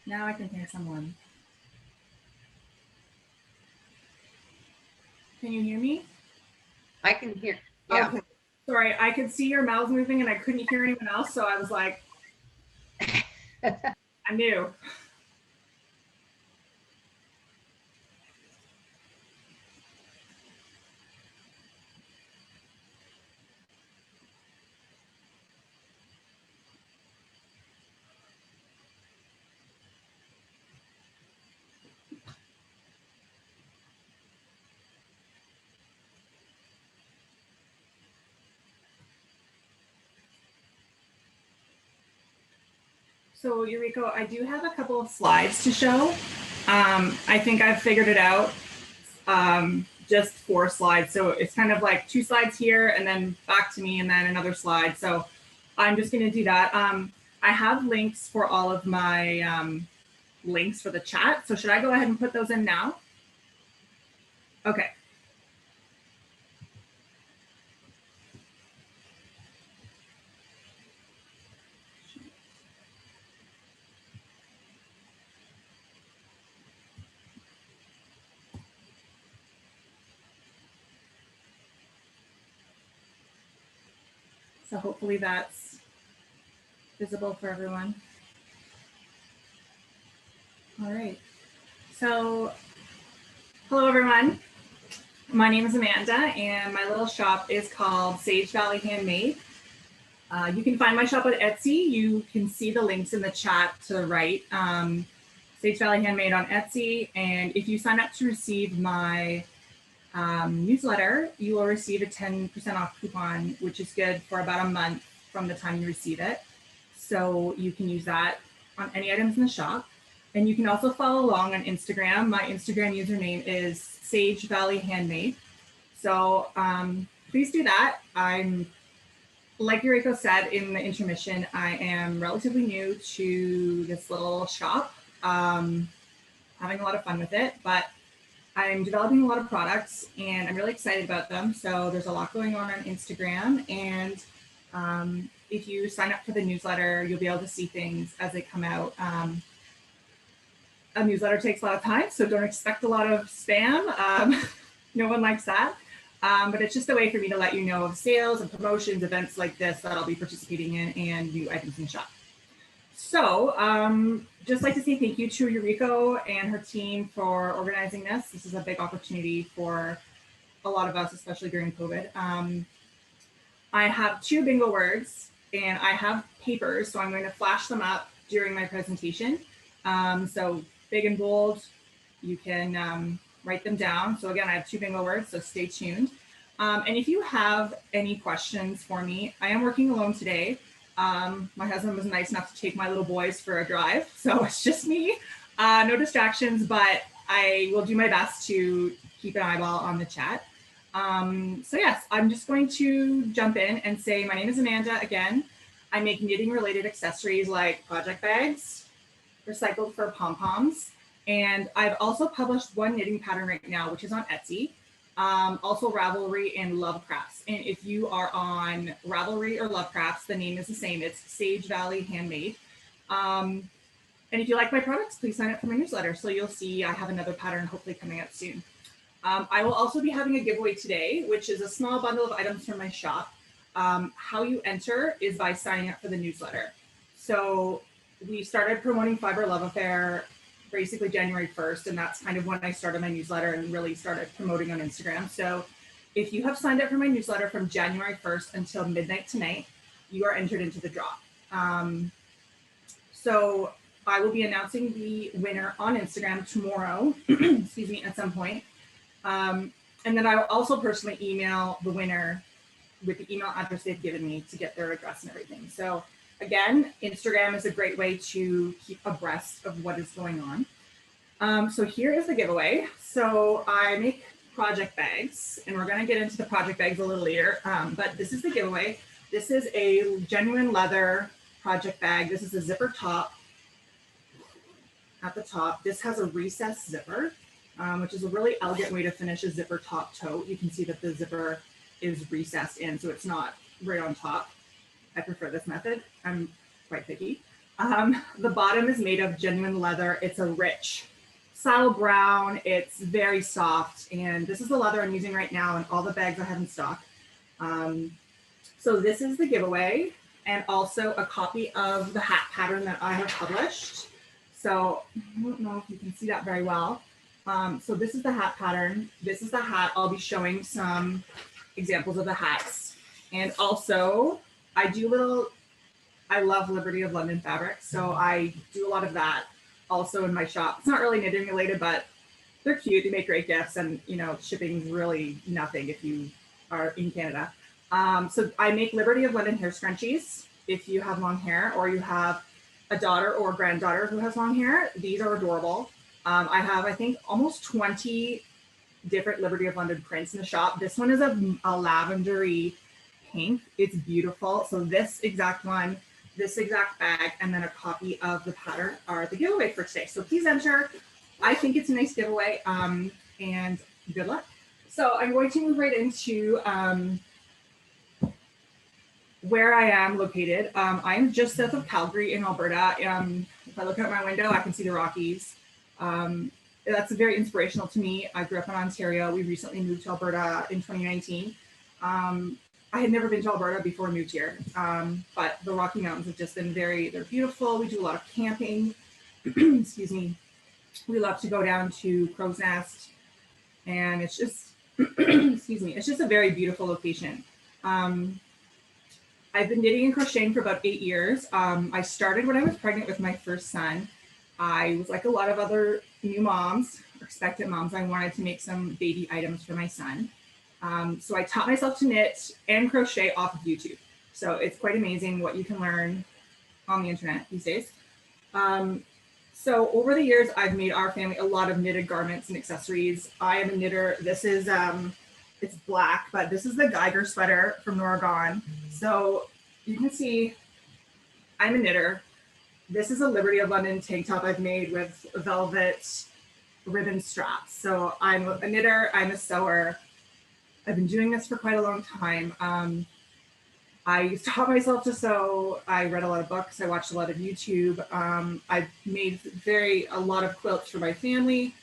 Now I can hear someone. Can you hear me? I can hear. Yeah. Okay. Sorry, I could see your mouths moving and I couldn't hear anyone else, so I was like, I knew. So Eureka, I do have a couple of slides to show. I think I've figured it out. Just 4 slides. So it's kind of like 2 slides here and then back to me and then another slide. So I'm just going to do that. I have links for all of my links for the chat. So should I go ahead and put those in now? Okay. So hopefully that's visible for everyone. All right. So hello, everyone. My name is Amanda, and my little shop is called Sage Valley Handmade. You can find my shop at Etsy. You can see the links in the chat to the right. Sage Valley Handmade on Etsy. And if you sign up to receive my newsletter, you will receive a 10% off coupon, which is good for about a month from the time you receive it. So you can use that on any items in the shop. And you can also follow along on Instagram. My Instagram username is Sage Valley Handmade. So please do that. I'm, like Eureka said in the intermission, I am relatively new to this little shop, having a lot of fun with it, but I'm developing a lot of products and I'm really excited about them. So there's a lot going on Instagram, and if you sign up for the newsletter, you'll be able to see things as they come out. A newsletter takes a lot of time, so don't expect a lot of spam. No one likes that. But it's just a way for me to let you know of sales and promotions, events like this that I'll be participating in, and new items in the shop. So just like to say thank you to Eureka and her team for organizing this. This is a big opportunity for a lot of us, especially during COVID. I have 2 bingo words and I have papers, so I'm going to flash them up during my presentation. So big and bold, you can write them down. So again, I have 2 bingo words, so stay tuned. And if you have any questions for me, I am working alone today. My husband was nice enough to take my little boys for a drive, so it's just me. No distractions, but I will do my best to keep an eyeball on the chat. So yes, I'm just going to jump in and say my name is Amanda again. I make knitting related accessories like project bags, recycled for pom-poms, and I've also published one knitting pattern right now, which is on Etsy. Also Ravelry and Love Crafts. And if you are on Ravelry or Love Crafts, the name is the same. It's Sage Valley Handmade. And if you like my products, please sign up for my newsletter. So you'll see I have another pattern hopefully coming out soon. I will also be having a giveaway today, which is a small bundle of items from my shop. How you enter is by signing up for the newsletter. So we started promoting Fibre Love Affair basically January 1st, and that's kind of when I started my newsletter and really started promoting on Instagram. So if you have signed up for my newsletter from January 1st until midnight tonight, you are entered into the draw. So I will be announcing the winner on Instagram tomorrow, excuse me, at some point. And then I will also personally email the winner with the email address they've given me to get their address and everything. So again, Instagram is a great way to keep abreast of what is going on. So here is the giveaway. So I make project bags, and we're going to get into the project bags a little later, but this is the giveaway. This is a genuine leather project bag. This is a zipper top at the top. This has a recessed zipper, which is a really elegant way to finish a zipper top tote. You can see that the zipper is recessed in, so it's not right on top. I prefer this method. I'm quite picky. The bottom is made of genuine leather. It's a rich saddle brown. It's very soft. And this is the leather I'm using right now in all the bags I have in stock. So this is the giveaway, and also a copy of the hat pattern that I have published. So I don't know if you can see that very well. So this is the hat pattern. This is the hat. I'll be showing some examples of the hats. And also I love Liberty of London fabric. So I do a lot of that also in my shop. It's not really knitting related, but they're cute. They make great gifts, and shipping's really nothing if you are in Canada. So I make Liberty of London hair scrunchies. If you have long hair or you have a daughter or granddaughter who has long hair, these are adorable. I have, I think, almost 20 different Liberty of London prints in the shop. This one is a lavendery pink. It's beautiful. So this exact one, this exact bag, and then a copy of the pattern are the giveaway for today. So please enter. I think it's a nice giveaway, and good luck. So I'm going to move right into where I am located. I'm just south of Calgary in Alberta. If I look out my window, I can see the Rockies. That's very inspirational to me. I grew up in Ontario. We recently moved to Alberta in 2019. I had never been to Alberta before I moved here, but the Rocky Mountains have just been they're beautiful. We do a lot of camping. Excuse me. We love to go down to Crow's Nest, and it's just, excuse me, it's just a very beautiful location. I've been knitting and crocheting for about 8 years. I started when I was pregnant with my first son. I was like a lot of other new moms, or expectant moms. I wanted to make some baby items for my son. So I taught myself to knit and crochet off of YouTube. So it's quite amazing what you can learn on the internet these days. So over the years, I've made our family a lot of knitted garments and accessories. I am a knitter. This is, it's black, but this is the Geiger sweater from Oregon. So you can see I'm a knitter. This is a Liberty of London tank top I've made with velvet ribbon straps. So I'm a knitter, I'm a sewer. I've been doing this for quite a long time. I taught myself to sew. I read a lot of books. I watched a lot of YouTube. I've made a lot of quilts for my family,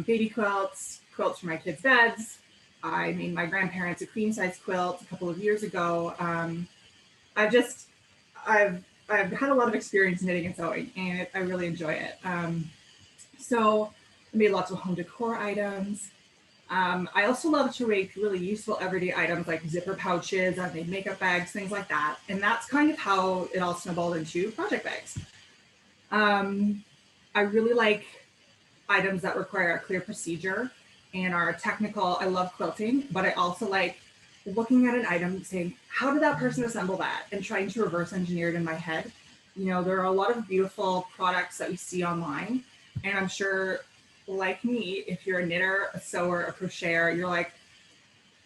baby quilts for my kids' beds. I made my grandparents a queen size quilt a couple of years ago. I've had a lot of experience knitting and sewing, and I really enjoy it. So I made lots of home decor items. I also love to make really useful everyday items like zipper pouches. I've made makeup bags, things like that. And that's kind of how it all snowballed into project bags. I really like items that require a clear procedure and are technical. I love quilting, but I also like looking at an item saying, how did that person assemble that? And trying to reverse engineer it in my head. There are a lot of beautiful products that we see online, and I'm sure, like me, if you're a knitter, a sewer, a crocheter, you're like,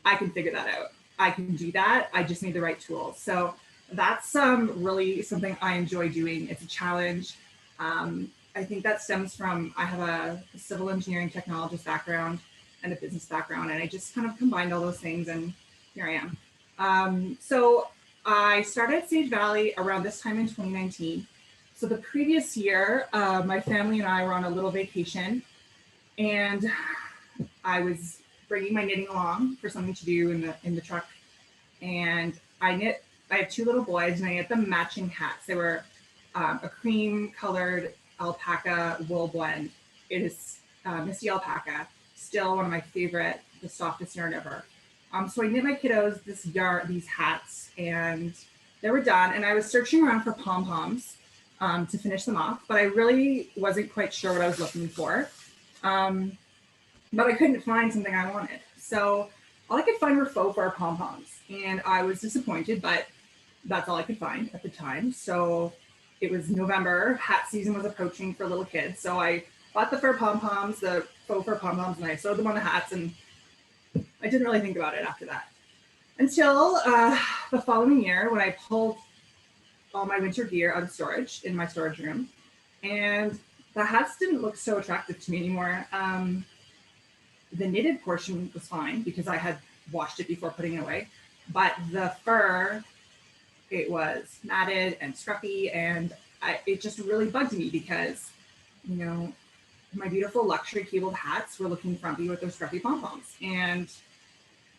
I can figure that out. I can do that. I just need the right tools. So that's really something I enjoy doing. It's a challenge. I think that stems from, I have a civil engineering technologist background and a business background, and I just kind of combined all those things, and here I am. So I started Sage Valley around this time in 2019. So the previous year, my family and I were on a little vacation, and I was bringing my knitting along for something to do in the truck. And I have 2 little boys, and I knit them matching hats. They were a cream colored alpaca wool blend. It is Misty Alpaca, still one of my favorite, the softest yarn ever. So I knit my kiddos these hats, and they were done. And I was searching around for pom-poms to finish them off, but I really wasn't quite sure what I was looking for. But I couldn't find something I wanted. So all I could find were faux fur pom-poms, and I was disappointed, but that's all I could find at the time. So it was November, hat season was approaching for little kids. So I bought the faux fur pom-poms, and I sewed them on the hats, and I didn't really think about it after that. Until the following year, when I pulled all my winter gear out of storage in my storage room, and the hats didn't look so attractive to me anymore. The knitted portion was fine because I had washed it before putting it away, but the fur, it was matted and scruffy, and it just really bugged me because, you know, my beautiful luxury cabled hats were looking frumpy with their scruffy pom-poms. And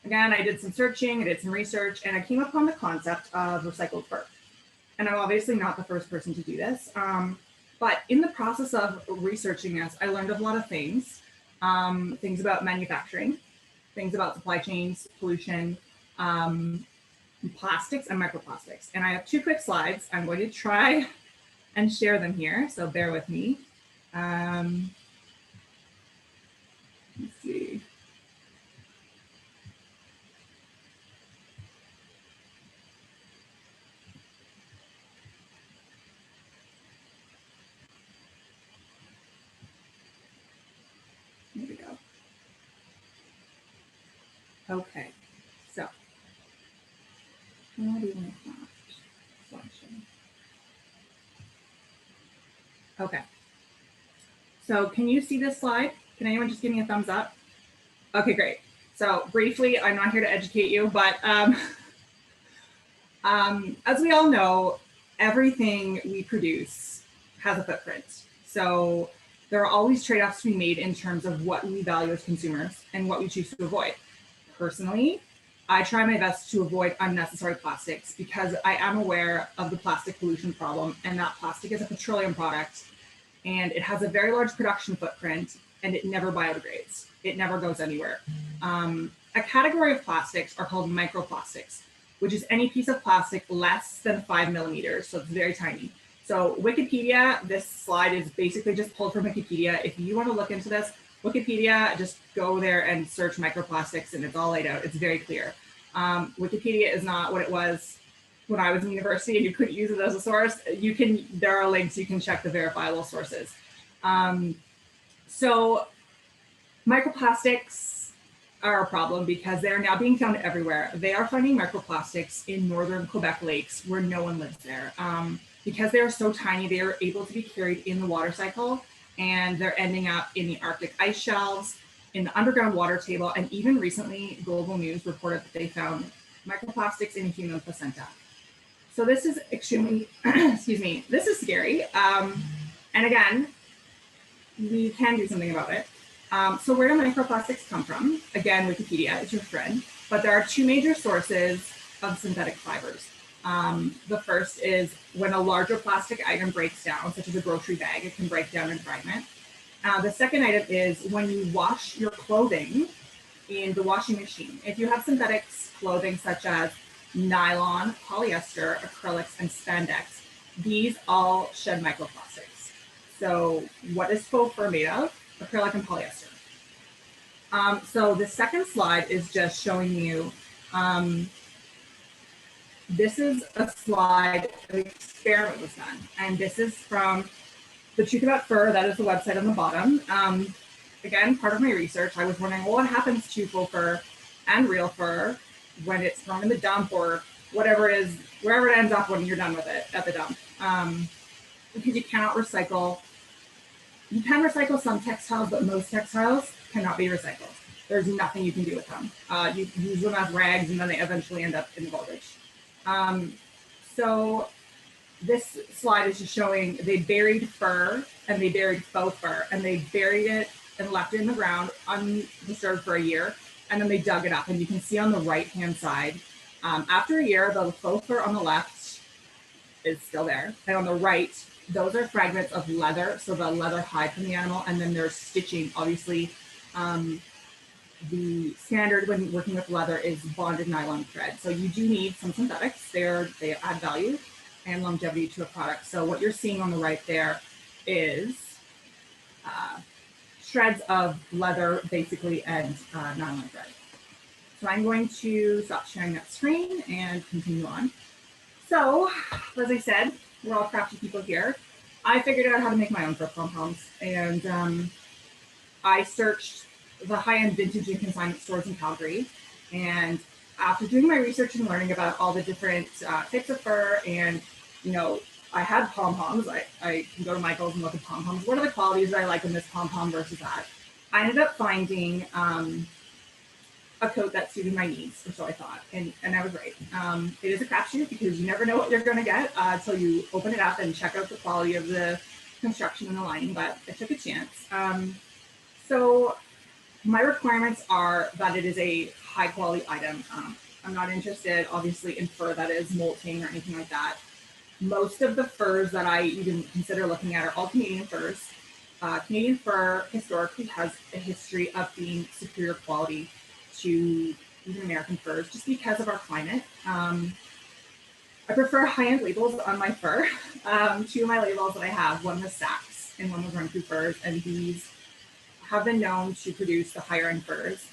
again, I did some searching, I did some research, and I came upon the concept of recycled fur. And I'm obviously not the first person to do this. But in the process of researching this, I learned a lot of things, things about manufacturing, things about supply chains, pollution, plastics and microplastics. And I have 2 quick slides. I'm going to try and share them here, so bear with me. Let's see. Here we go. Okay, so how do you want that selection? Okay, so can you see this slide? Can anyone just give me a thumbs up? Okay, great. So briefly, I'm not here to educate you, but as we all know, everything we produce has a footprint. So there are always trade-offs to be made in terms of what we value as consumers and what we choose to avoid. Personally, I try my best to avoid unnecessary plastics because I am aware of the plastic pollution problem, and that plastic is a petroleum product and it has a very large production footprint and it never biodegrades. It never goes anywhere. A category of plastics are called microplastics, which is any piece of plastic less than 5 millimeters. So it's very tiny. So Wikipedia, this slide is basically just pulled from Wikipedia. If you want to look into this, Wikipedia, just go there and search microplastics and it's all laid out. It's very clear. Wikipedia is not what it was when I was in university and you couldn't use it as a source. There are links, you can check the verifiable sources. So microplastics are a problem because they are now being found everywhere. They are finding microplastics in northern Quebec lakes where no one lives there. Because they are so tiny, they are able to be carried in the water cycle and they're ending up in the Arctic ice shelves, in the underground water table, and even recently Global News reported that they found microplastics in human placenta. So this is extremely, excuse me, this is scary. And again, we can do something about it. So where do microplastics come from? Again, Wikipedia is your friend, but there are 2 major sources of synthetic fibers. The first is when a larger plastic item breaks down, such as a grocery bag, it can break down and fragment. The second item is when you wash your clothing in the washing machine. If you have synthetic clothing such as nylon, polyester, acrylics, and spandex, these all shed microplastics. So what is faux fur made of? Acrylic and polyester. So the second slide is just showing you, this is a slide, an experiment was done, and this is from The Truth About Fur. That is the website on the bottom. Again, part of my research, I was wondering, well, what happens to faux fur and real fur when it's thrown in the dump or whatever it is, wherever it ends up when you're done with it at the dump. Because you cannot recycle. You can recycle some textiles, but most textiles cannot be recycled. There's nothing you can do with them. You use them as rags and then they eventually end up in the garbage. So this slide is just showing they buried fur and they buried faux fur and they buried it and left it in the ground undisturbed for a year. And then they dug it up and you can see on the right-hand side, after a year, the faux fur on the left is still there. And on the right, those are fragments of leather. So the leather hide from the animal. And then there's stitching. Obviously, the standard when working with leather is bonded nylon thread. So you do need some synthetics. They add value and longevity to a product. So what you're seeing on the right there is shreds of leather, basically, and nylon thread. So I'm going to stop sharing that screen and continue on. So, as I said, we're all crafty people here. I figured out how to make my own fur pom-poms, and I searched the high-end vintage and consignment stores in Calgary. And after doing my research and learning about all the different types of fur, and I had pom-poms. I can go to Michael's and look at pom-poms. What are the qualities that I like in this pom-pom versus that? I ended up finding a coat that suited my needs, or so I thought, and I was right. It is a crapshoot because you never know what you're going to get until you open it up and check out the quality of the construction and the lining, but I took a chance. So my requirements are that it is a high quality item. I'm not interested, obviously, in fur that is molting or anything like that. Most of the furs that I even consider looking at are all Canadian furs. Canadian fur historically has a history of being superior quality to even American furs, just because of our climate. I prefer high-end labels on my fur. Two of my labels that I have, one was Saks and one was Run Through Furs, and these have been known to produce the higher end furs.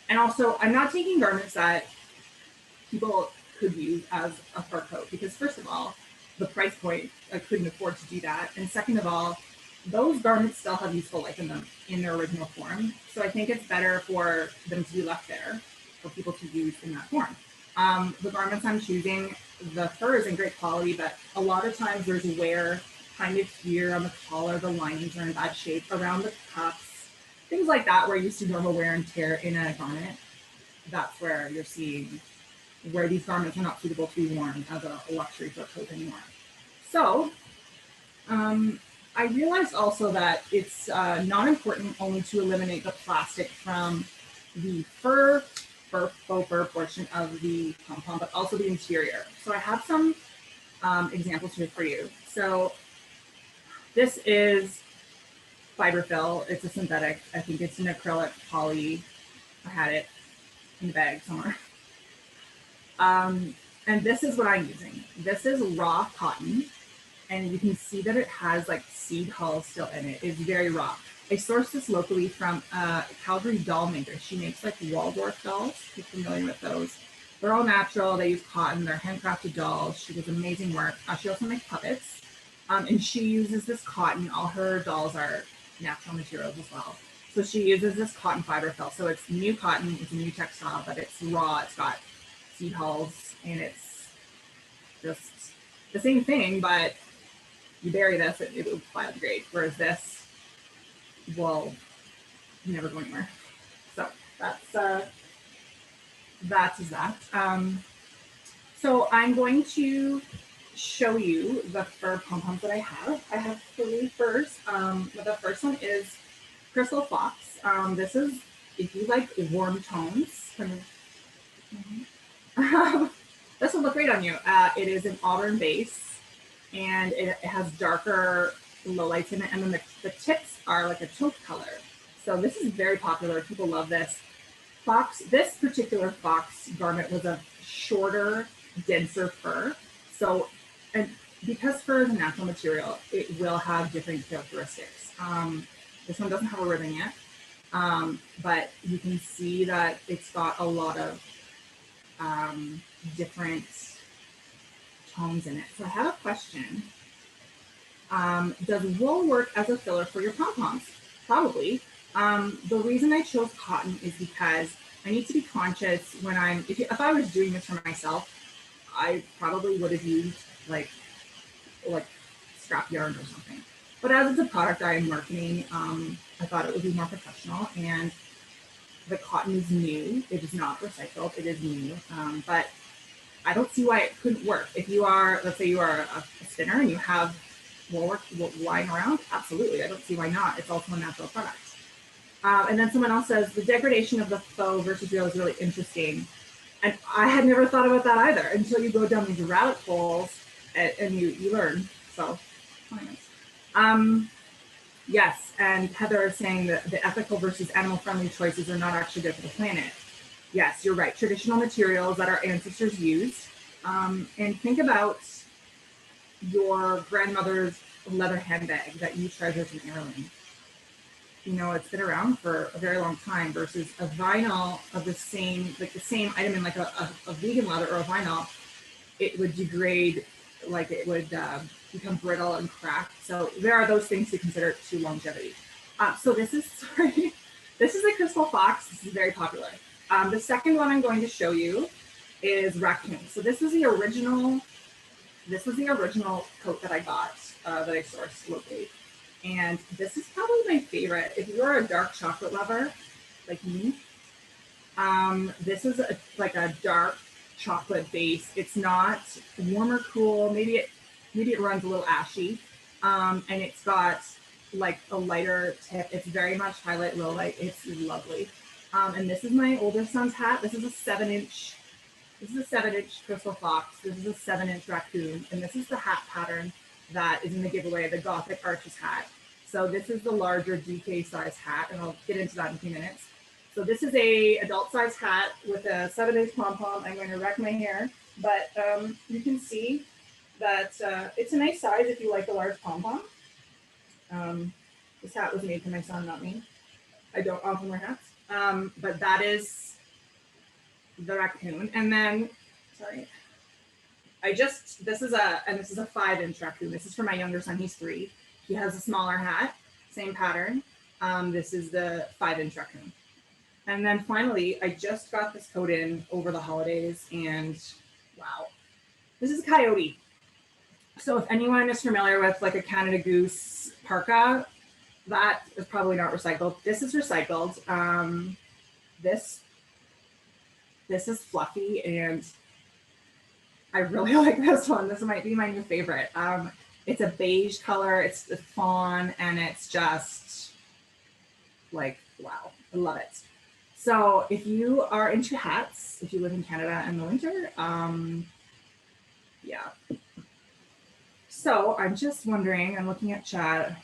And also, I'm not taking garments that people could use as a fur coat because, first of all, the price point, I couldn't afford to do that. And second of all, those garments still have useful life in them in their original form. So I think it's better for them to be left there for people to use in that form. The garments I'm choosing, the fur is in great quality, but a lot of times there's wear kind of here on the collar, the linings are in bad shape, around the cuffs, things like that, where you see normal wear and tear in a garment. That's where you're seeing where these garments are not suitable to be worn as a luxury fur coat anymore. So I realized also that it's not important only to eliminate the plastic from the faux fur portion of the pom-pom, but also the interior. So I have some examples here for you. So this is Fibre fill. It's a synthetic. I think it's an acrylic poly. I had it in the bag somewhere. And this is what I'm using. This is raw cotton, and you can see that it has like seed hulls still in it. It's very raw. I sourced this locally from a Calgary doll maker. She makes like Waldorf dolls. If you're familiar with those. They're all natural. They use cotton. They're handcrafted dolls. She does amazing work. She also makes puppets. And she uses this cotton. All her dolls are natural materials as well. So she uses this cotton fiber fill. So it's new cotton. It's a new textile, but it's raw. It's got seed hulls, and it's just the same thing, but you bury this, it will biodegrade. Whereas this will never go anywhere. So that's that. So I'm going to show you the fur pom-poms that I have. I have 3 furs. The first one is Crystal Fox. This is, if you like warm tones, this will look great on you. It is an auburn base, and it has darker lowlights in it, and then the tips are like a taupe color. So this is very popular. People love this. This particular Fox garment was a shorter, denser fur. So, and because fur is a natural material, it will have different characteristics. This one doesn't have a ribbon yet, but you can see that it's got a lot of different tones in it. So I have a question. Does wool work as a filler for your pom-poms? Probably. The reason I chose cotton is because I need to be conscious when if I was doing this for myself, I probably would have used like scrap yarn or something. But as it's a product I am marketing, I thought it would be more professional, and the cotton is new. It is not recycled. It is new. But I don't see why it couldn't work. If you are, let's say you are a spinner and you have wool lying around, absolutely. I don't see why not. It's also a natural product. And then someone else says, the degradation of the faux versus real is really interesting. And I had never thought about that either until you go down these rabbit holes and you learn. So, yes. And Heather is saying that the ethical versus animal-friendly choices are not actually good for the planet. Yes, you're right. Traditional materials that our ancestors used. And think about your grandmother's leather handbag that you treasure as an heirloom. You know, it's been around for a very long time versus a vinyl of the same item in like a vegan leather or a vinyl, it would degrade, like it would become brittle and cracked. So there are those things to consider to longevity. So this is a Crystal Fox. This is very popular. The second one I'm going to show you is Raccoon. So this was the original coat that I got, that I sourced locally. And this is probably my favorite. If you're a dark chocolate lover like me, This is like a dark chocolate base. It's not warm or cool. Maybe it runs a little ashy. And it's got like a lighter tip. It's very much highlight, low light. It's lovely. And this is my older son's hat. This is a 7-inch. This is a 7-inch crystal fox. This is a 7-inch raccoon. And this is the hat pattern that is in the giveaway, the Gothic Arches hat. So this is the larger DK size hat, and I'll get into that in a few minutes. So this is a adult size hat with a 7-inch pom-pom. I'm going to wreck my hair, but you can see that it's a nice size if you like a large pom-pom. This hat was made for my son, not me. I don't often wear hats. But that is the raccoon. And then, sorry, this is a 5-inch raccoon. This is for my younger son, he's 3. He has a smaller hat, same pattern. This is the 5-inch raccoon. And then finally, I just got this coat in over the holidays, and wow, this is coyote. So if anyone is familiar with like a Canada Goose parka, that is probably not recycled. This is recycled. This is fluffy, and I really like this one. This might be my new favorite. It's a beige color, it's the fawn, and it's just like, wow, I love it. So if you are into hats, if you live in Canada in the winter, yeah. So I'm just wondering, I'm looking at chat.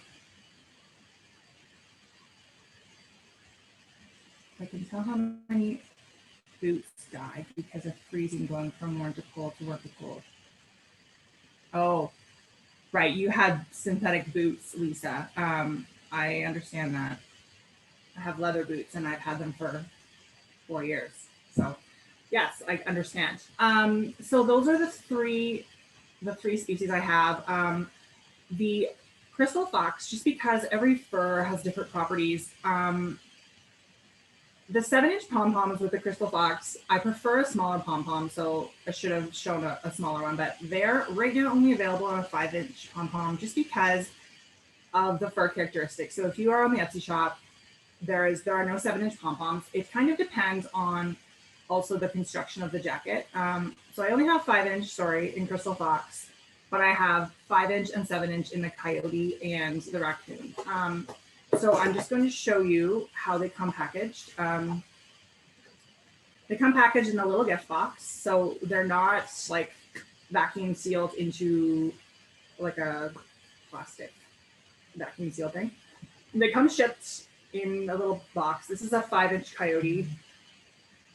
I can tell how many boots died because of freezing going from warm to cold to warm to cold. Oh, right. You had synthetic boots, Lisa. I understand that. I have leather boots and I've had them for 4 years. So yes, I understand. So those are the three species I have. The crystal fox, just because every fur has different properties. The 7-inch pom-poms with the crystal fox, I prefer a smaller pom-pom, so I should have shown a smaller one, but they're right now only available on a 5-inch pom-pom just because of the fur characteristics. So if you are on the Etsy shop, there are no 7-inch pom-poms. It kind of depends on also the construction of the jacket. So I only have 5-inch, in crystal fox, but I have 5-inch and 7-inch in the coyote and the raccoon. So I'm just going to show you how they come packaged. They come packaged in a little gift box. So they're not like vacuum sealed into like a plastic vacuum seal thing. They come shipped in a little box. This is a 5-inch coyote.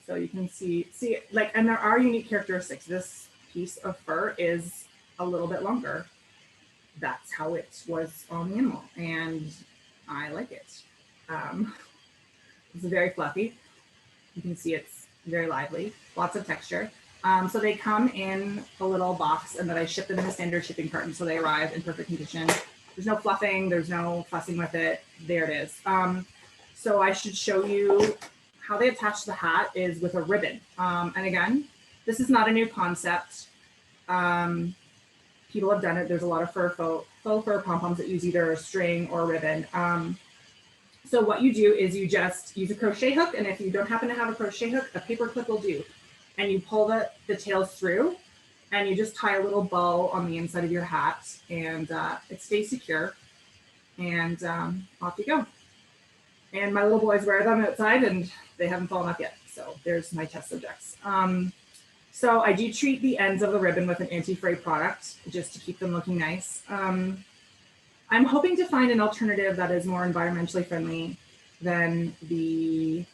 So you can see like, and there are unique characteristics. This piece of fur is a little bit longer. That's how it was on the animal, and I like it. It's very fluffy. You can see it's very lively, lots of texture. So they come in a little box, and then I ship them in a standard shipping carton, so they arrive in perfect condition. There's no fluffing, there's no fussing with it. There it is. So I should show you how they attach the hat is with a ribbon. And again, this is not a new concept. People have done it. There's a lot of faux fur pom-poms that use either a string or a ribbon. So what you do is you just use a crochet hook, and if you don't happen to have a crochet hook, a paper clip will do. And you pull the tails through, and you just tie a little bow on the inside of your hat, and it stays secure. And off you go. And my little boys wear them outside, and they haven't fallen off yet. So there's my test subjects. So I do treat the ends of the ribbon with an anti-fray product just to keep them looking nice. I'm hoping to find an alternative that is more environmentally friendly than the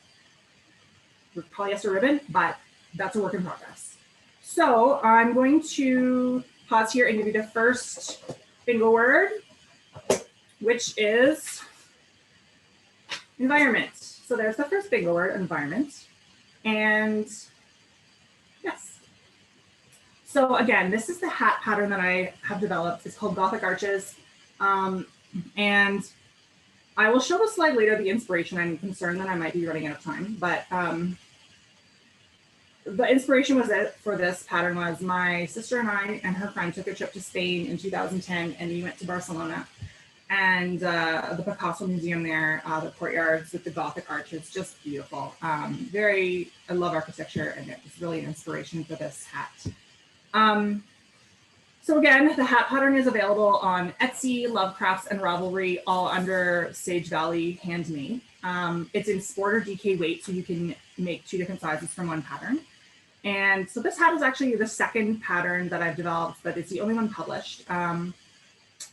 polyester ribbon, but that's a work in progress. So I'm going to pause here and give you the first bingo word, which is environment. So there's the first bingo word, environment. And yes. So again, this is the hat pattern that I have developed. It's called Gothic Arches. And I will show the slide later, the inspiration. I'm concerned that I might be running out of time, but the inspiration for this pattern was my sister and I and her friend took a trip to Spain in 2010, and we went to Barcelona. And the Picasso Museum there, the courtyards with the Gothic Arches, just beautiful. I love architecture, and it was really an inspiration for this hat. So again, the hat pattern is available on Etsy, Lovecrafts, and Ravelry, all under Sage Valley Handmade. It's in sport or DK weight, so you can make 2 different sizes from one pattern. And so this hat is actually the second pattern that I've developed, but it's the only one published.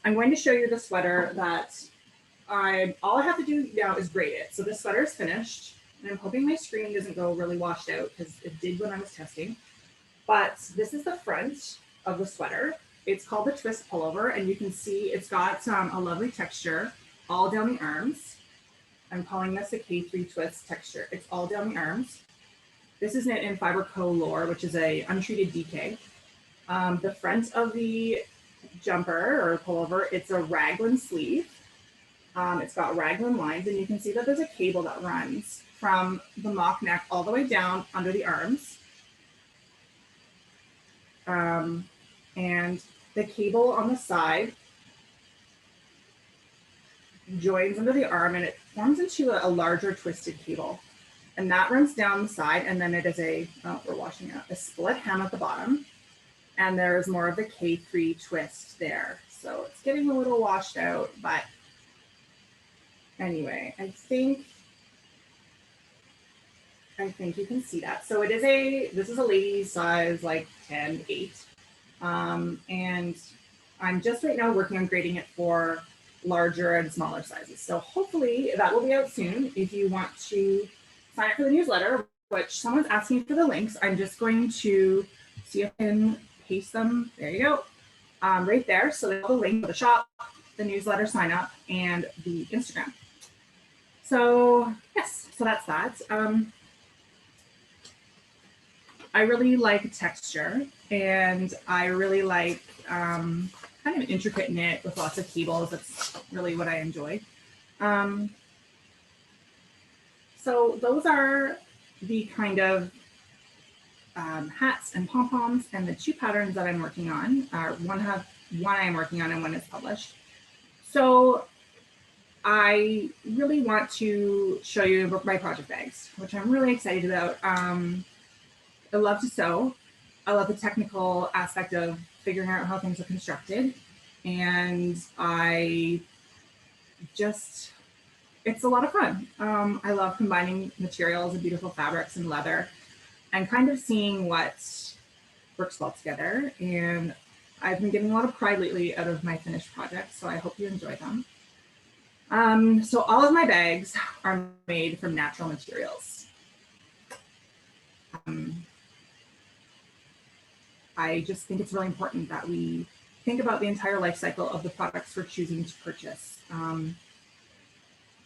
I'm going to show you the sweater that all I have to do now is braid it. So this sweater is finished, and I'm hoping my screen doesn't go really washed out because it did when I was testing. But this is the front of the sweater. It's called the twist pullover, and you can see it's got a lovely texture all down the arms. I'm calling this a K3 twist texture. It's all down the arms. This is knit in Fibre Lore, which is a untreated DK. The front of the jumper or pullover, it's a raglan sleeve. It's got raglan lines, and you can see that there's a cable that runs from the mock neck all the way down under the arms. And the cable on the side joins under the arm, and it forms into a larger twisted cable. And that runs down the side, and then it is a split hem at the bottom. And there's more of the K3 twist there. So it's getting a little washed out, but anyway, I think you can see that. So this is a ladies size like 10, 8. And I'm just right now working on grading it for larger and smaller sizes. So hopefully that will be out soon. If you want to sign up for the newsletter, which someone's asking for the links, I'm just going to see if I can paste them. There you go. Right there. So there's the link for the shop, the newsletter sign up, and the Instagram. So yes, so that's that. I really like texture, and I really like kind of an intricate knit with lots of cables. That's really what I enjoy. So those are the kind of hats and pom-poms and the 2 patterns that I'm working on. One I'm working on and one is published. So I really want to show you my project bags, which I'm really excited about. I love to sew. I love the technical aspect of figuring out how things are constructed. And it's a lot of fun. I love combining materials and beautiful fabrics and leather and kind of seeing what works well together. And I've been getting a lot of pride lately out of my finished projects, so I hope you enjoy them. So all of my bags are made from natural materials. I just think it's really important that we think about the entire life cycle of the products we're choosing to purchase.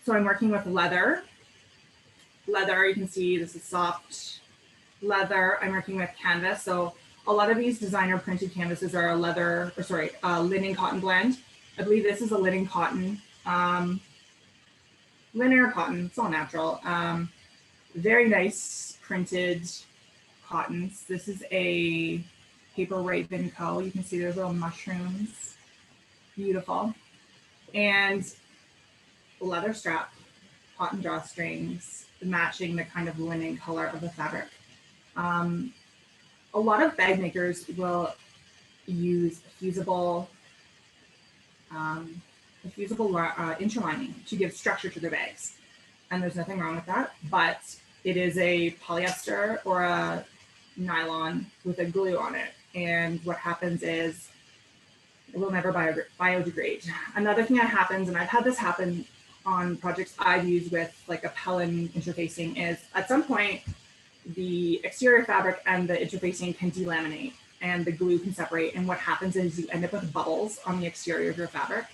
So I'm working with leather. Leather, you can see this is soft leather. I'm working with canvas. So a lot of these designer printed canvases are a linen cotton blend. I believe this is a linen cotton, linen or cotton, it's all natural. Very nice printed cottons. This is a Paper Raven Co. You can see there's little mushrooms, beautiful. And leather strap, cotton drawstrings, matching the kind of linen color of the fabric. A lot of bag makers will use fusible interlining to give structure to their bags. And there's nothing wrong with that, but it is a polyester or a nylon with a glue on it. And what happens is it will never biodegrade. Another thing that happens, and I've had this happen on projects I've used with like a Pellin interfacing, is at some point the exterior fabric and the interfacing can delaminate and the glue can separate. And what happens is you end up with bubbles on the exterior of your fabric,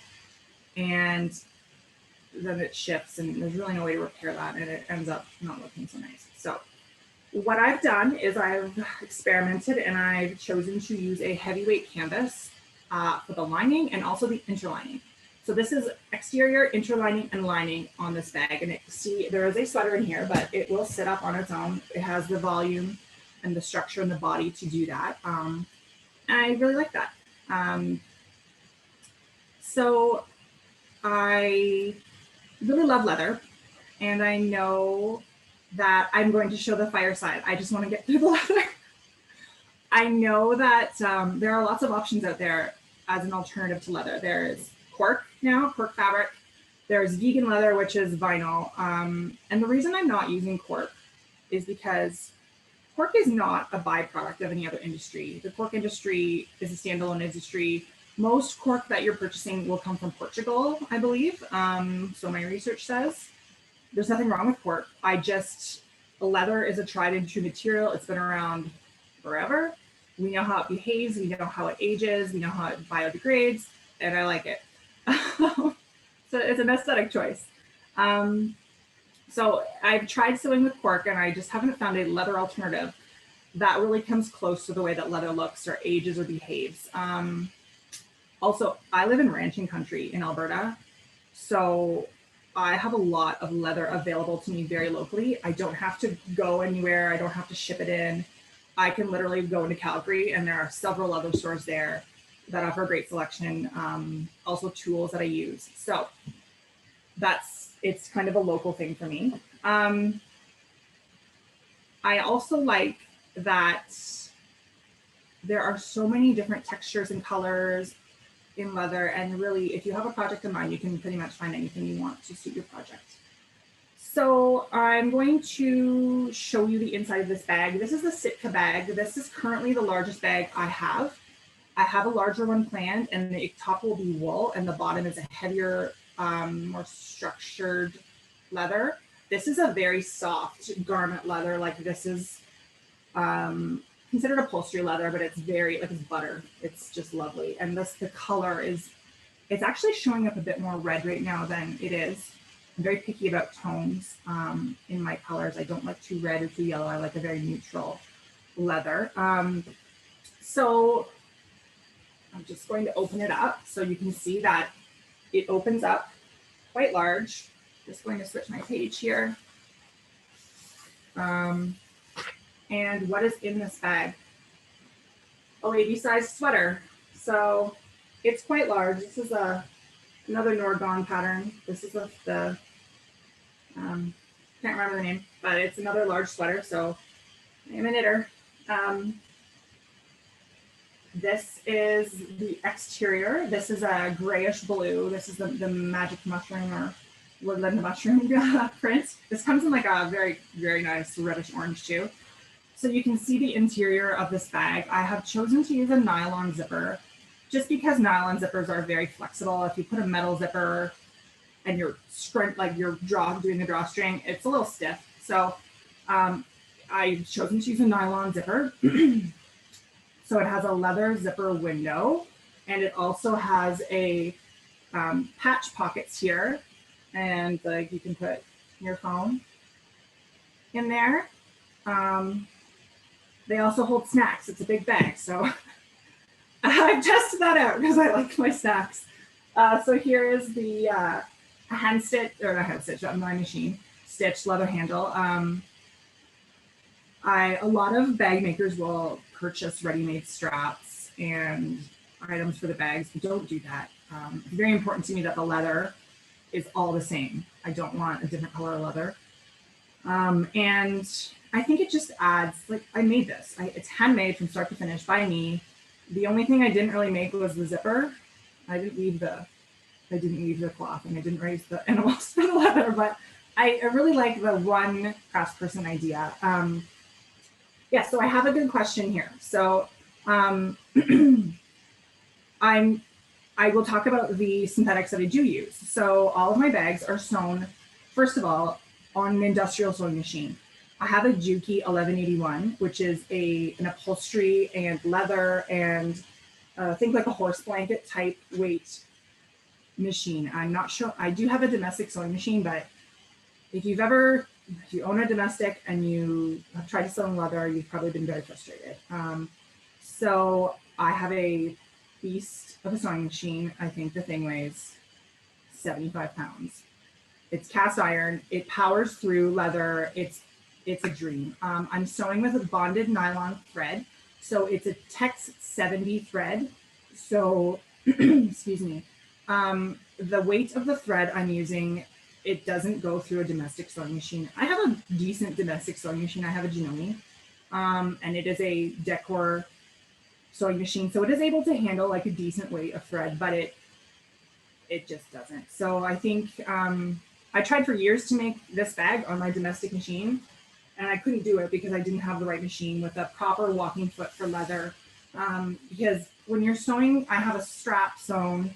and then it shifts, and there's really no way to repair that, and it ends up not looking so nice. So what I've done is I've experimented, and I've chosen to use a heavyweight canvas for the lining and also the interlining. So this is exterior, interlining, and lining on this bag. And see, there is a sweater in here, but it will sit up on its own. It has the volume and the structure in the body to do that. And I really like that. So I really love leather, and I know that I'm going to show the fireside. I just want to get through the leather. I know that there are lots of options out there as an alternative to leather. There's cork now, cork fabric. There's vegan leather, which is vinyl. And the reason I'm not using cork is because cork is not a byproduct of any other industry. The cork industry is a standalone industry. Most cork that you're purchasing will come from Portugal, I believe. So my research says there's nothing wrong with cork. Leather is a tried and true material. It's been around forever. We know how it behaves. We know how it ages. We know how it biodegrades, and I like it. So it's an aesthetic choice. So I've tried sewing with cork, and I just haven't found a leather alternative that really comes close to the way that leather looks or ages or behaves. Also, I live in ranching country in Alberta, so I have a lot of leather available to me very locally. I don't have to go anywhere. I don't have to ship it in. I can literally go into Calgary, and there are several leather stores there that offer a great selection. Also tools that I use. So it's kind of a local thing for me. I also like that there are so many different textures and colors in leather, and really, if you have a project in mind, you can pretty much find anything you want to suit your project. So I'm going to show you the inside of this bag. This is the Sitka bag. This is currently the largest bag I have. I have a larger one planned, and the top will be wool, and the bottom is a heavier, more structured leather. This is a very soft garment leather. Like, this is considered upholstery leather, but it's very, like, it's butter. It's just lovely. And the color it's actually showing up a bit more red right now than it is. I'm very picky about tones in my colors. I don't like too red or too yellow. I like a very neutral leather. So I'm just going to open it up so you can see that it opens up quite large. Just going to switch my page here. And what is in this bag? A lady-sized sweater. So it's quite large. This is another Norgon pattern. This is the can't remember the name, but it's another large sweater. So I am a knitter. This is the exterior. This is a grayish blue. This is the magic mushroom or woodland mushroom print. This comes in like a very, very nice reddish orange too. So you can see the interior of this bag. I have chosen to use a nylon zipper just because nylon zippers are very flexible. If you put a metal zipper and you're doing the drawstring, it's a little stiff. So I've chosen to use a nylon zipper. So it has a leather zipper window, and it also has a patch pockets here, and you can put your phone in there. They also hold snacks. It's a big bag, so I've tested that out because I like my snacks. So here is the my machine stitched leather handle. A lot of bag makers will purchase ready-made straps and items for the bags. Don't do that. It's very important to me that the leather is all the same. I don't want a different color of leather. And I think it just adds, like, I made this. It's handmade from start to finish by me. The only thing I didn't really make was the zipper. I didn't weave the cloth, and I didn't raise the animals for the leather, but I really like the one craftsperson idea. Yeah, so I have a good question here. So I will talk about the synthetics that I do use. So all of my bags are sewn, first of all, on an industrial sewing machine. I have a Juki 1181, which is an upholstery and leather and think like a horse blanket type weight machine. I'm not sure. I do have a domestic sewing machine, but if you own a domestic and you have tried to sew in leather, you've probably been very frustrated. So I have a beast of a sewing machine. I think the thing weighs 75 pounds. It's cast iron. It powers through leather. It's a dream. I'm sewing with a bonded nylon thread. So it's a Tex 70 thread. So, excuse me. the weight of the thread I'm using, it doesn't go through a domestic sewing machine. I have a decent domestic sewing machine. I have a Janoni, and it is a decor sewing machine. So it is able to handle like a decent weight of thread, but it just doesn't. So I think I tried for years to make this bag on my domestic machine, and I couldn't do it because I didn't have the right machine with a proper walking foot for leather. Because when you're sewing, I have a strap sewn.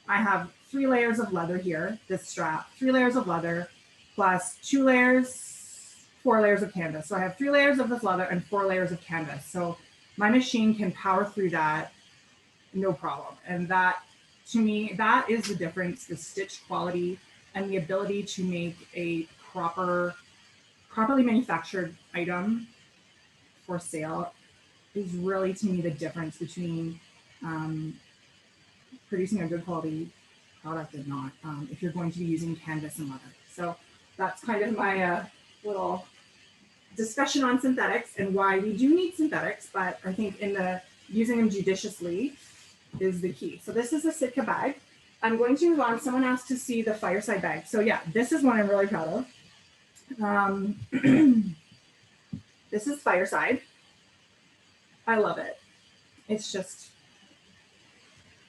I have 3 layers of leather here, this strap, 3 layers of leather, plus 2 layers, 4 layers of canvas. So I have 3 layers of this leather and 4 layers of canvas. So my machine can power through that, no problem. And that, to me, that is the difference, the stitch quality and the ability to make a properly manufactured item for sale is really, to me, the difference between producing a good quality product and not, if you're going to be using canvas and leather. So that's kind of my little discussion on synthetics and why we do need synthetics, but I think using them judiciously is the key. So this is a Sitka bag. I'm going to move on. Someone asked to see the Fireside bag. So yeah, this is one I'm really proud of. This is Fireside. I love it. It's just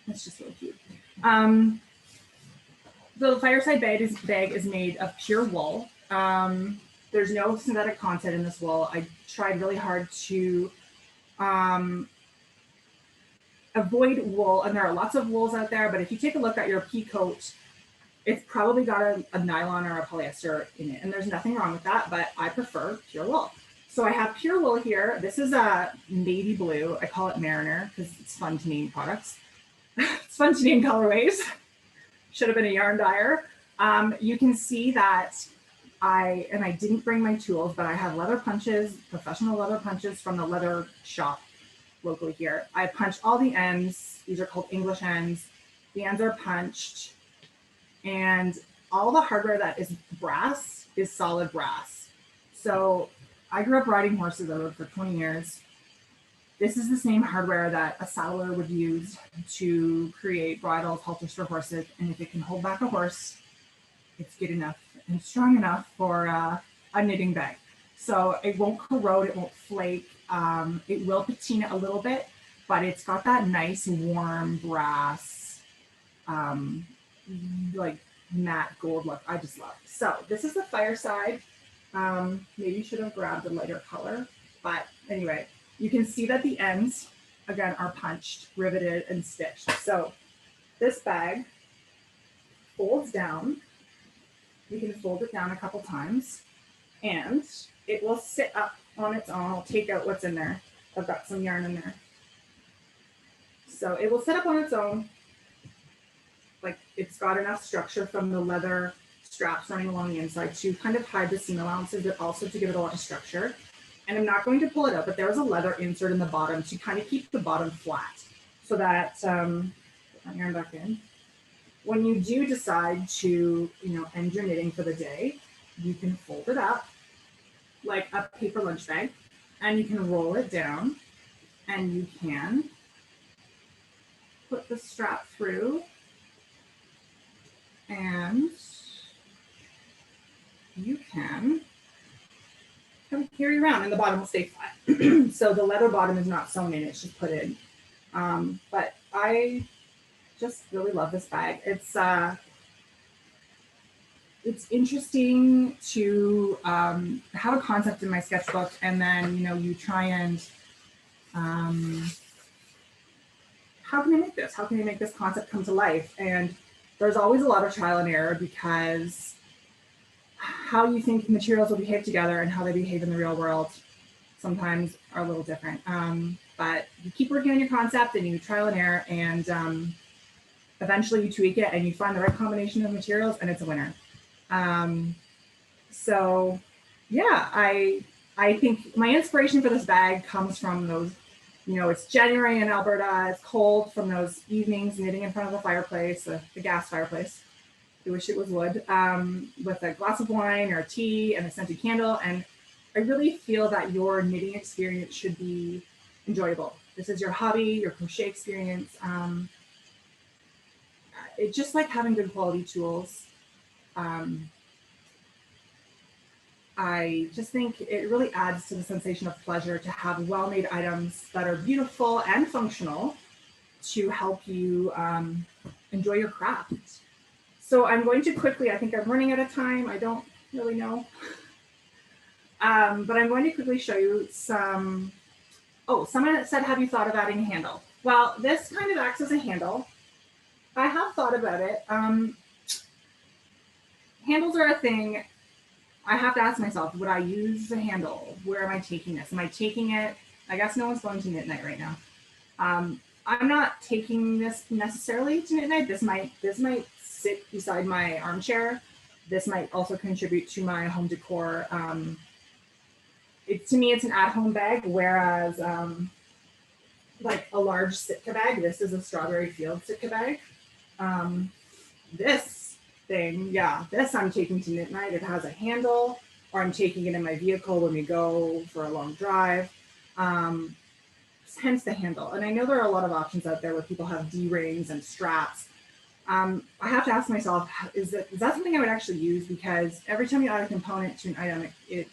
really cute. The Fireside bag is made of pure wool. There's no synthetic content in this wool. I tried really hard to avoid wool, and there are lots of wools out there, but if you take a look at your pea coat, it's probably got a nylon or a polyester in it, and there's nothing wrong with that, but I prefer pure wool. So I have pure wool here. This is a navy blue. I call it Mariner because it's fun to name products. It's fun to name colorways. Should have been a yarn dyer. You can see that I didn't bring my tools, but I have leather punches, professional leather punches from the leather shop locally here. I punched all the ends. These are called English ends. The ends are punched, and all the hardware that is brass is solid brass. So I grew up riding horses. I rode for 20 years. This is the same hardware that a saddler would use to create bridles, halters for horses. And if it can hold back a horse, it's good enough and strong enough for a knitting bag. So it won't corrode, it won't flake. It will patina a little bit, but it's got that nice warm brass, like matte gold look. I just love it. So this is the Fireside. Maybe you should have grabbed a lighter color, but anyway, you can see that the ends, again, are punched, riveted, and stitched. So this bag folds down. You can fold it down a couple times, and it will sit up on its own. I'll take out what's in there. I've got some yarn in there. So it will sit up on its own. Like, it's got enough structure from the leather straps running along the inside to kind of hide the seam allowances, but also to give it a lot of structure. And I'm not going to pull it out, but there's a leather insert in the bottom to kind of keep the bottom flat so that, put my yarn back in. When you do decide to, end your knitting for the day, you can fold it up like a paper lunch bag, and you can roll it down, and you can put the strap through, and you can kind of carry around, and the bottom will stay flat. So the leather bottom is not sewn in, it's just put in. But I just really love this bag. It's interesting to have a concept in my sketchbook, and then you try and how can I make this? How can I make this concept come to life? And there's always a lot of trial and error, because how you think materials will behave together and how they behave in the real world sometimes are a little different. But you keep working on your concept, and you trial and error, and eventually you tweak it and you find the right combination of materials, and it's a winner. So yeah, I think my inspiration for this bag comes from those, it's January in Alberta, it's cold, from those evenings knitting in front of the fireplace, the gas fireplace. I wish it was wood, with a glass of wine or a tea and a scented candle. And I really feel that your knitting experience should be enjoyable. This is your hobby, your crochet experience. it's just like having good quality tools. I just think it really adds to the sensation of pleasure to have well-made items that are beautiful and functional to help you enjoy your craft. So I'm going to quickly, I think I'm running out of time. I don't really know. But I'm going to quickly show you some, oh, someone said, have you thought of adding a handle? Well, this kind of acts as a handle. I have thought about it. Handles are a thing. I have to ask myself, would I use a handle? Where am I taking this? Am I taking it? I guess no one's going to Knit Night right now. I'm not taking this necessarily to Knit Night. This might sit beside my armchair. This might also contribute to my home decor. To me, it's an at-home bag, whereas like a large Sitka bag, this is a Strawberry Field Sitka bag. This thing, yeah, this I'm taking to Knit Night. It has a handle, or I'm taking it in my vehicle when we go for a long drive. Hence the handle. And I know there are a lot of options out there where people have D-rings and straps. I have to ask myself, is that something I would actually use? Because every time you add a component to an item, it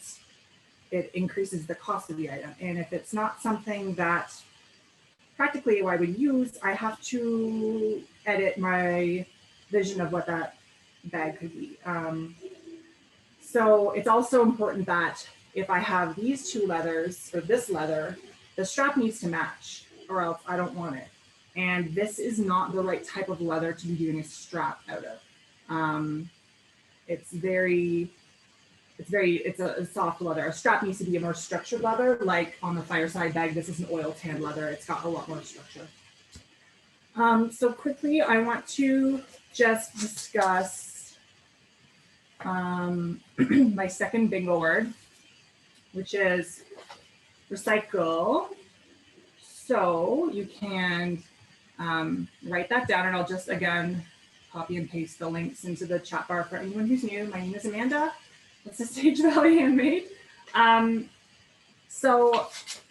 increases the cost of the item. And if it's not something that practically I would use, I have to edit my vision of what that bag could be. So it's also important that if I have these two leathers or this leather, the strap needs to match, or else I don't want it. And this is not the right type of leather to be doing a strap out of. It's a soft leather. A strap needs to be a more structured leather, like on the Fireside Bag. This is an oil tan leather. It's got a lot more structure. So quickly, I want to just discuss my second bingo word, which is recycle. So you can write that down, and I'll just, again, copy and paste the links into the chat bar for anyone who's new. My name is Amanda. It's a Sage Valley Handmade. So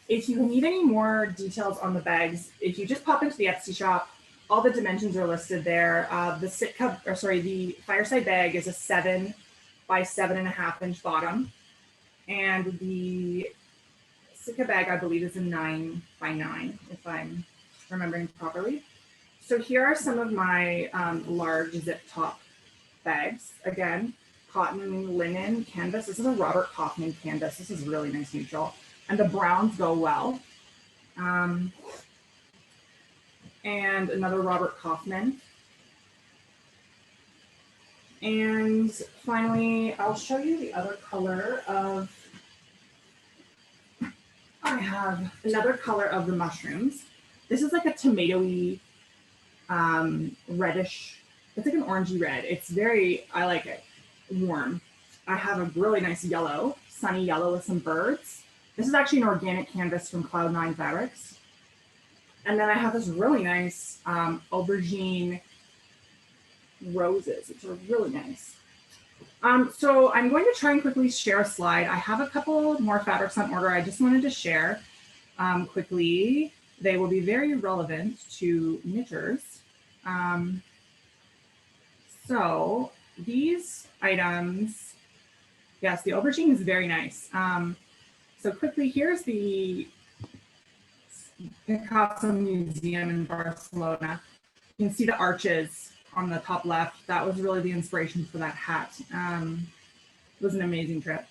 if you need any more details on the bags, if you just pop into the Etsy shop, all the dimensions are listed there. The Fireside Bag is a 7 by 7.5 inch bottom. And the Sitka bag, I believe, is a 9 by 9, if I'm remembering properly. So here are some of my large zip top bags. Again, cotton, linen, canvas. This is a Robert Kaufman canvas. This is really nice neutral. And the browns go well. And another Robert Kaufman. And finally, I'll show you the other color of, I have another color of the mushrooms. This is like a tomatoey, reddish, it's like an orangey red. It's very, I like it, warm. I have a really nice yellow, sunny yellow with some birds. This is actually an organic canvas from Cloud9 Fabrics. And then I have this really nice aubergine roses. It's really nice. So I'm going to try and quickly share a slide. I have a couple more fabrics on order I just wanted to share quickly. They will be very relevant to knitters. So these items, yes, the aubergine is very nice. So quickly, here's the Picasso Museum in Barcelona. You can see the arches on the top left. That was really the inspiration for that hat. It was an amazing trip.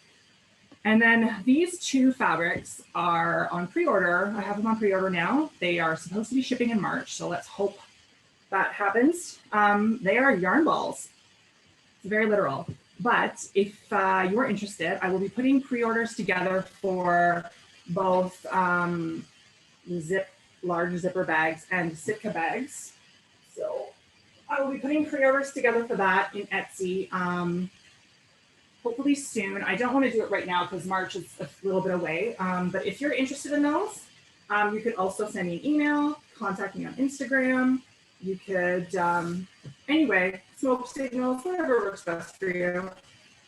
And then these two fabrics are on pre-order. I have them on pre-order now. They are supposed to be shipping in March, so let's hope that happens. They are yarn balls. It's very literal. But if you are interested, I will be putting pre-orders together for both large zipper bags and Sitka bags. So I will be putting pre-orders together for that in Etsy. Hopefully soon. I don't want to do it right now because March is a little bit away. But if you're interested in those, you could also send me an email, contact me on Instagram. You could, anyway, smoke signals, whatever works best for you.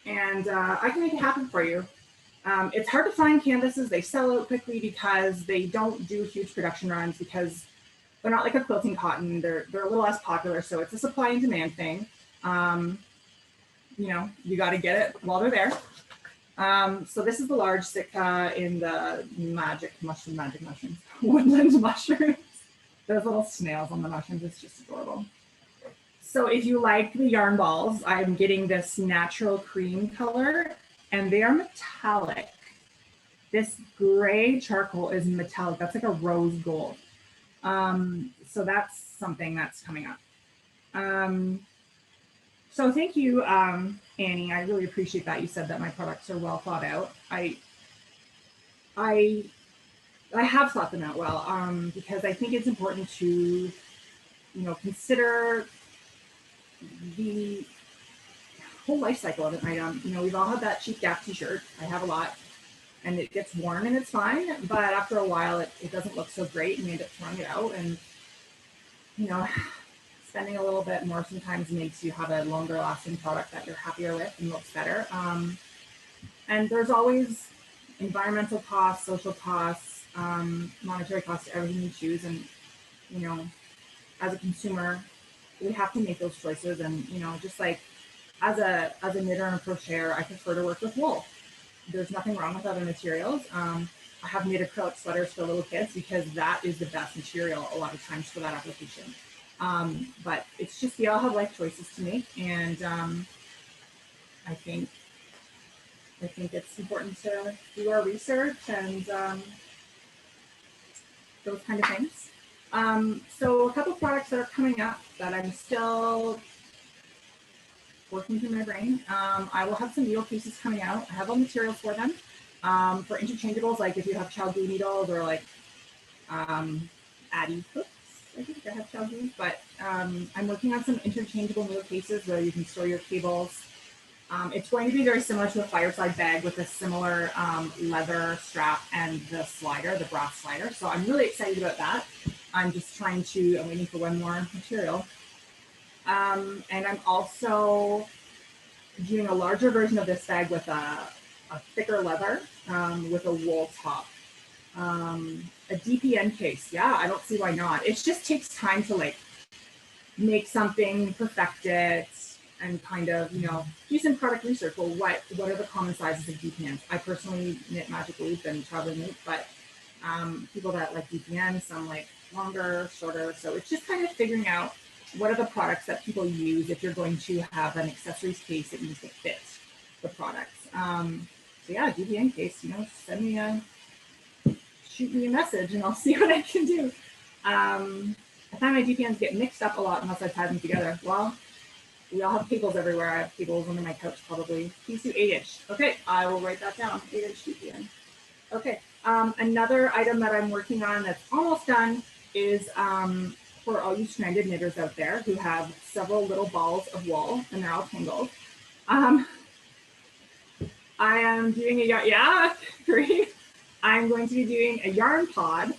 And I can make it happen for you. It's hard to find canvases. They sell out quickly because they don't do huge production runs because they're not like a quilting cotton. They're a little less popular, so it's a supply and demand thing. You know, you got to get it while they're there. So this is the large Sitka in the magic mushrooms, woodland mushrooms. Those little snails on the mushrooms, it's just adorable. So if you like the yarn balls, I'm getting this natural cream color, and they are metallic. This gray charcoal is metallic. That's like a rose gold. So that's something that's coming up. So thank you, Annie. I really appreciate that. You said that my products are well thought out. I have thought them out well, because I think it's important to, you know, consider the whole life cycle of an item. You know, we've all had that cheap Gap t-shirt. I have a lot, and it gets worn and it's fine, but after a while it doesn't look so great, and we end up throwing it out. And, you know, spending a little bit more sometimes makes you have a longer lasting product that you're happier with and looks better. And there's always environmental costs, social costs, monetary costs to everything you choose. And, you know, as a consumer, we have to make those choices. And, you know, just like as a knitter and a crocheter, I prefer to work with wool. There's nothing wrong with other materials. I have made acrylic sweaters for little kids because that is the best material a lot of times for that application. But it's just, we all have life choices to make. And I think it's important to do our research and those kind of things. So a couple products that are coming up that I'm still working through my brain. I will have some needle cases coming out. I have all materials for them. For interchangeables, like if you have chow glue needles or like Addy hooks, I think I have chow glue, but I'm working on some interchangeable needle cases where you can store your cables. It's going to be very similar to a Fireside bag with a similar leather strap and the slider, the brass slider. So I'm really excited about that. I'm waiting for one more material. And I'm also doing a larger version of this bag with a thicker leather with a wool top. A DPN case. Yeah, I don't see why not. It just takes time to like make something, perfect it, and kind of, you know, do some product research. Well, what are the common sizes of DPNs? I personally knit magic loop and traveling loop, but people that like DPN, some like longer, shorter. So it's just kind of figuring out what are the products that people use if you're going to have an accessories case that needs to fit the products. So yeah, DPN case, you know, shoot me a message and I'll see what I can do. I find my DPNs get mixed up a lot unless I tie them together. Well, we all have cables everywhere. I have cables under my couch probably. Please do 8-inch. Okay, I will write that down, 8-inch DPN. Okay, another item that I'm working on that's almost done is for all you stranded knitters out there who have several little balls of wool and they're all tangled. I am doing I'm going to be doing a yarn pod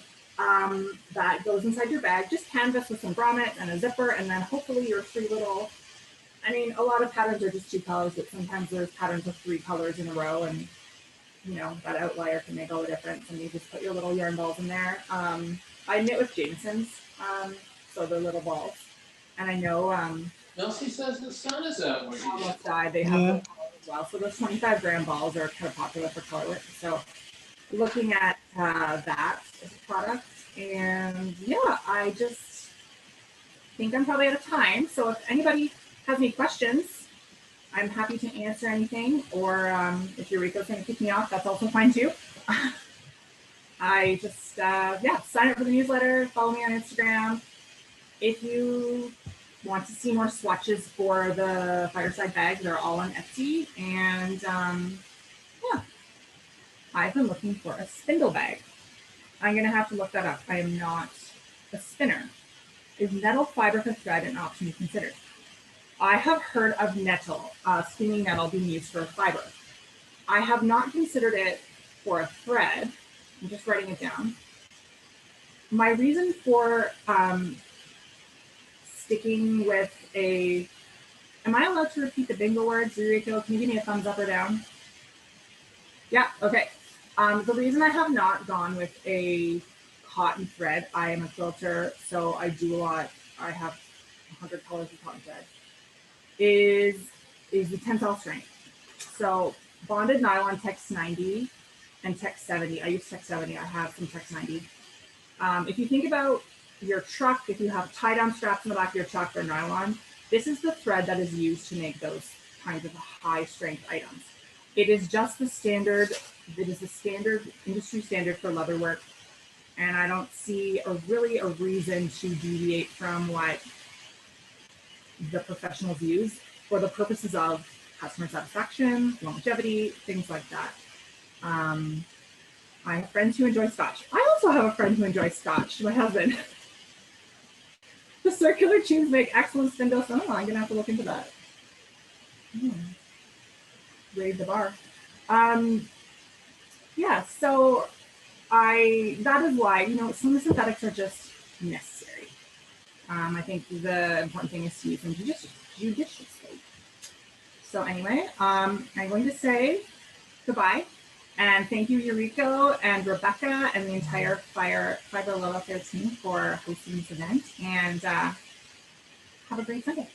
that goes inside your bag, just canvas with some grommet and a zipper, and then hopefully your three little, I mean, a lot of patterns are just 2 colors, but sometimes there's patterns of 3 colors in a row, and you know, that outlier can make all the difference, and you just put your little yarn balls in there. I knit with Jameson's, so they're little balls, and I know Elsie says the sun is out where you almost died. They have little colors as well, so those 25-gram balls are kind of popular for colorwork. So looking at that as a product, and yeah, I just think I'm probably out of time. So if anybody has any questions, I'm happy to answer anything, or if Eureka's going to kick me off, that's also fine too. I just, sign up for the newsletter, follow me on Instagram. If you want to see more swatches for the Fireside bag, they're all on Etsy. And I've been looking for a spindle bag. I'm going to have to look that up. I am not a spinner. Is nettle fiber for thread an option you considered? I have heard of nettle, spinning nettle being used for fiber. I have not considered it for a thread. I'm just writing it down. My reason for sticking with am I allowed to repeat the bingo words, Eureka? Can you give me a thumbs up or down? Yeah, okay. The reason I have not gone with a cotton thread. I am a quilter, so I do a lot. I have 100 colors of cotton thread. Is the tensile strength. So bonded nylon Tex 90 and Tex 70. I use Tex 70. I have some Tex 90. If you think about your truck, if you have tie-down straps in the back of your truck or nylon, this is the thread that is used to make those kinds of high strength items. It is just the standard. It is the standard industry standard for leatherwork, and I don't see a reason to deviate from what the professionals use for the purposes of customer satisfaction, longevity, things like that. I have friends who enjoy Scotch. I also have a friend who enjoys Scotch, my husband. The circular tubes make excellent spindles. Oh, I'm gonna have to look into that. Raise the bar. Yeah, so that is why, some of the synthetics are just necessary. I think the important thing is to use them judiciously. So anyway, I'm going to say goodbye. And thank you, Eureka and Rebecca and the entire Fibre Love Affair team for hosting this event. And have a great Sunday.